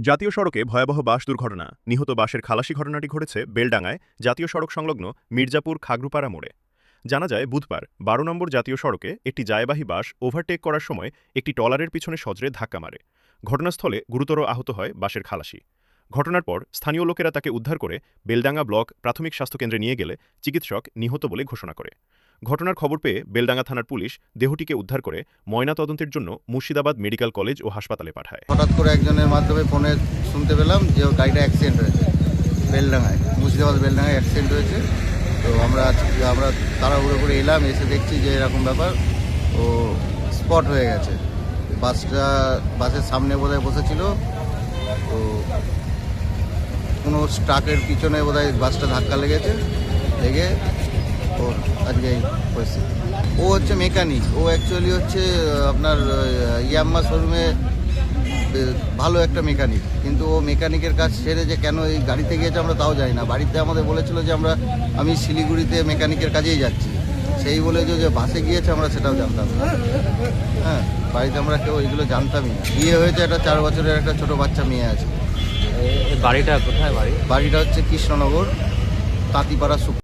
জাতীয় সড়কে ভয়াবহ বাস দুর্ঘটনা। নিহত বাসের খালাসি ঘটনাটি ঘটেছে বেলডাঙ্গায় জাতীয় সড়ক সংলগ্ন মির্জাপুর খাগড়ুপাড়া মোড়ে। জানা যায় বুধবার ১২ নম্বর জাতীয় সড়কে একটি জায়বাহী বাস ওভারটেক করার সময় একটি ট্রলারের পিছনে সজড়ে ধাক্কা মারে। ঘটনাস্থলে গুরুতর আহত হয় বাসের খালাসি। ঘটনার পর স্থানীয় লোকেরা তাকে উদ্ধার করে বেলডাঙ্গা ব্লক প্রাথমিক স্বাস্থ্যকেন্দ্রে নিয়ে গেলে চিকিৎসক নিহত বলে ঘোষণা করে। ঘটনার খবর পেয়ে বেলডাঙ্গা থানার পুলিশ দেহটিকে উদ্ধার করে ময়নাতদন্তের জন্য মুর্শিদাবাদ মেডিকেল কলেজ ও হাসপাতালে পাঠায়। হঠাৎ করে একজনের মাধ্যমে ফোনে শুনতে পেলাম যে ওর গাড়িটা অ্যাক্সিডেন্ট হয়েছে বেলডাঙ্গায়, মুর্শিদাবাদ বেলডাঙ্গায় অ্যাক্সিডেন্ট হয়েছে। তো আমরা তাড়াহুড়ো করে এলাম, এসে দেখছি যে এরকম ব্যাপার, ও স্পট হয়ে গেছে। বাসের সামনে বোধহয় বসেছিল, তো কোনো ট্রাকের পিছনে বোধহয় বাসটা ধাক্কা লেগে ওর আজকে এই পরিস্থিতি। ও হচ্ছে মেকানিক, ও অ্যাকচুয়ালি হচ্ছে আপনার ইয়াম্মা শোরুমে ভালো একটা মেকানিক, কিন্তু ও মেকানিকের কাজ ছেড়ে যে কেন এই গাড়িতে গিয়েছে আমরা তাও জানি না। বাড়িতে আমাদের বলেছিল যে আমি শিলিগুড়িতে মেকানিকের কাজেই যাচ্ছি, সেই বলে যে বাসে গিয়েছে আমরা সেটাও জানতাম না। হ্যাঁ, বাড়িতে আমরা কেউ এগুলো জানতামই না। বিয়ে হয়েছে, একটা 4 বছরের একটা ছোট বাচ্চা মেয়ে আছে। বাড়িটা কোথায়? বাড়িটা হচ্ছে কৃষ্ণনগর, তাঁতিপাড়া।